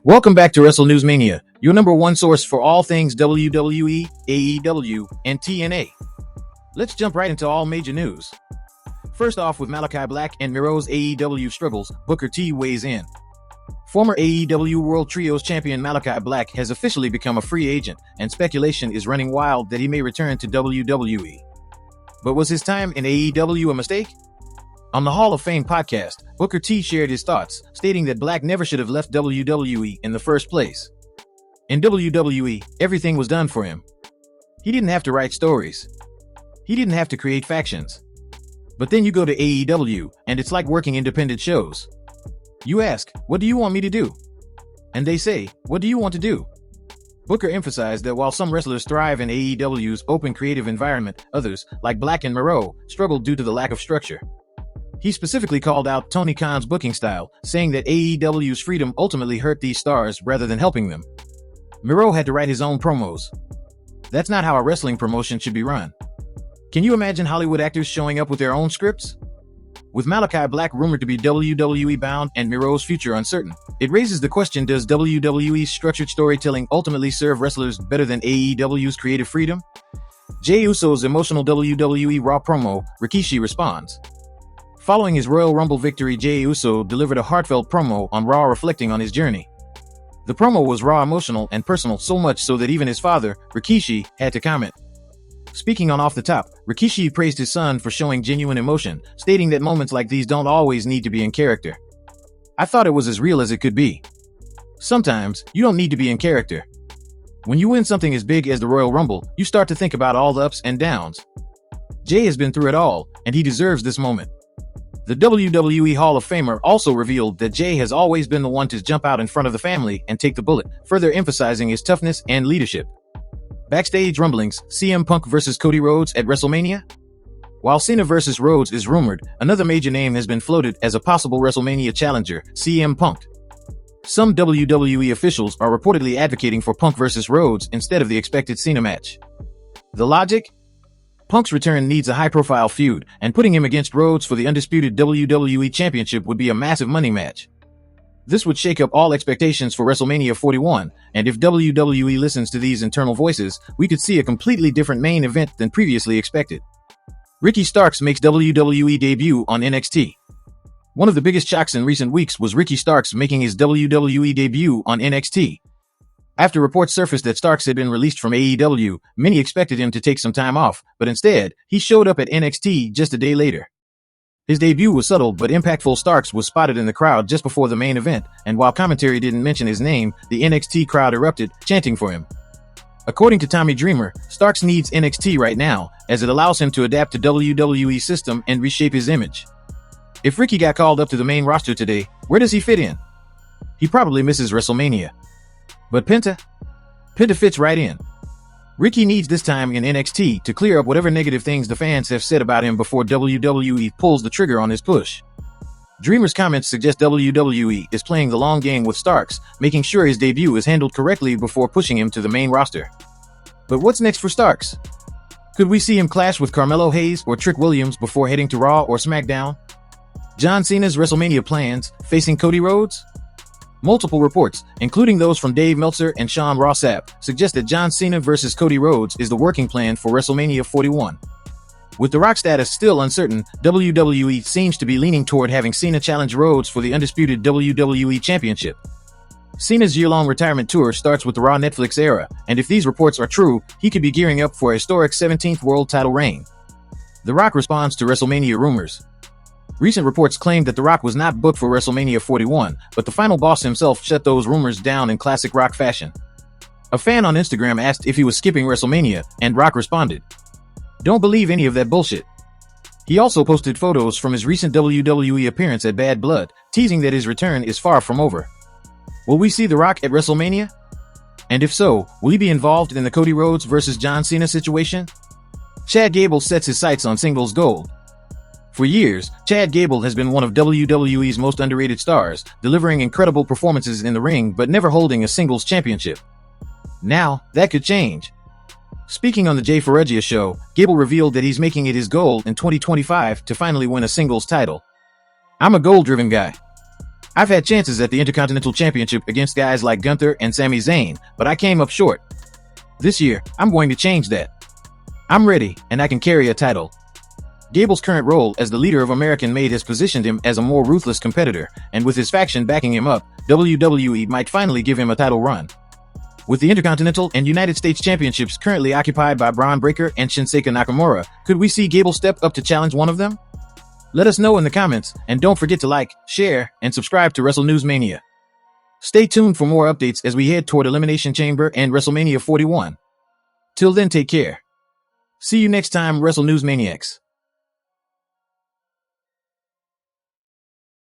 Welcome back to WrestleNewsMania, your number one source for all things WWE, AEW, and TNA. Let's jump right into all major news. First off, with Malakai Black and Miro's AEW struggles, Booker T weighs in. Former AEW World Trios champion Malakai Black has officially become a free agent, and speculation is running wild that he may return to WWE. But was his time in AEW a mistake? On the Hall of Fame podcast, Booker T shared his thoughts, stating that Black never should have left WWE in the first place. In WWE, everything was done for him. He didn't have to write stories. He didn't have to create factions. But then you go to AEW, and it's like working independent shows. You ask, what do you want me to do? And they say, what do you want to do? Booker emphasized that while some wrestlers thrive in AEW's open creative environment, others, like Black and Miro, struggled due to the lack of structure. He specifically called out Tony Khan's booking style, saying that AEW's freedom ultimately hurt these stars rather than helping them. Miro had to write his own promos. That's not how a wrestling promotion should be run. Can you imagine Hollywood actors showing up with their own scripts? With Malakai Black rumored to be WWE bound and Miro's future uncertain, it raises the question, does WWE's structured storytelling ultimately serve wrestlers better than AEW's creative freedom? Jey Uso's emotional WWE Raw promo, Rikishi responds. Following his Royal Rumble victory, Jey Uso delivered a heartfelt promo on Raw reflecting on his journey. The promo was raw, emotional, and personal, so much so that even his father, Rikishi, had to comment. Speaking on Off the Top, Rikishi praised his son for showing genuine emotion, stating that moments like these don't always need to be in character. I thought it was as real as it could be. Sometimes, you don't need to be in character. When you win something as big as the Royal Rumble, you start to think about all the ups and downs. Jey has been through it all, and he deserves this moment. The WWE Hall of Famer also revealed that Jey has always been the one to jump out in front of the family and take the bullet, further emphasizing his toughness and leadership. Backstage rumblings, CM Punk vs. Cody Rhodes at WrestleMania? While Cena vs. Rhodes is rumored, another major name has been floated as a possible WrestleMania challenger, CM Punk. Some WWE officials are reportedly advocating for Punk vs. Rhodes instead of the expected Cena match. The logic? Punk's return needs a high-profile feud, and putting him against Rhodes for the undisputed WWE Championship would be a massive money match. This would shake up all expectations for WrestleMania 41, and if WWE listens to these internal voices, we could see a completely different main event than previously expected. Ricky Starks makes WWE debut on NXT. One of the biggest shocks in recent weeks was Ricky Starks making his WWE debut on NXT. After reports surfaced that Starks had been released from AEW, many expected him to take some time off, but instead, he showed up at NXT just a day later. His debut was subtle but impactful. Starks was spotted in the crowd just before the main event, and while commentary didn't mention his name, the NXT crowd erupted, chanting for him. According to Tommy Dreamer, Starks needs NXT right now, as it allows him to adapt to WWE's system and reshape his image. If Ricky got called up to the main roster today, where does he fit in? He probably misses WrestleMania. But Penta fits right in. Ricky needs this time in NXT to clear up whatever negative things the fans have said about him before WWE pulls the trigger on his push. Dreamer's comments suggest WWE is playing the long game with Starks, making sure his debut is handled correctly before pushing him to the main roster. But what's next for Starks? Could we see him clash with Carmelo Hayes or Trick Williams before heading to Raw or SmackDown? John Cena's WrestleMania plans, facing Cody Rhodes? Multiple reports, including those from Dave Meltzer and Sean Ross Sapp, suggest that John Cena vs. Cody Rhodes is the working plan for WrestleMania 41. With The Rock's status still uncertain, WWE seems to be leaning toward having Cena challenge Rhodes for the undisputed WWE Championship. Cena's year-long retirement tour starts with the Raw Netflix era, and if these reports are true, he could be gearing up for a historic 17th world title reign. The Rock responds to WrestleMania rumors. Recent reports claimed that The Rock was not booked for WrestleMania 41, but the final boss himself shut those rumors down in classic Rock fashion. A fan on Instagram asked if he was skipping WrestleMania, and Rock responded, "Don't believe any of that bullshit." He also posted photos from his recent WWE appearance at Bad Blood, teasing that his return is far from over. Will we see The Rock at WrestleMania? And if so, will he be involved in the Cody Rhodes vs. John Cena situation? Chad Gable sets his sights on singles gold. For years, Chad Gable has been one of WWE's most underrated stars, delivering incredible performances in the ring but never holding a singles championship. Now, that could change. Speaking on the Jay Ferruggia show, Gable revealed that he's making it his goal in 2025 to finally win a singles title. "I'm a goal-driven guy. I've had chances at the Intercontinental Championship against guys like Gunther and Sami Zayn, but I came up short. This year, I'm going to change that. I'm ready, and I can carry a title. Gable's current role as the leader of American Made has positioned him as a more ruthless competitor, and with his faction backing him up, WWE might finally give him a title run. With the Intercontinental and United States Championships currently occupied by Braun Breaker and Shinsuke Nakamura, could we see Gable step up to challenge one of them? Let us know in the comments, and don't forget to like, share, and subscribe to WrestleNewsMania. Stay tuned for more updates as we head toward Elimination Chamber and WrestleMania 41. Till then, take care. See you next time, WrestleNewsManiacs.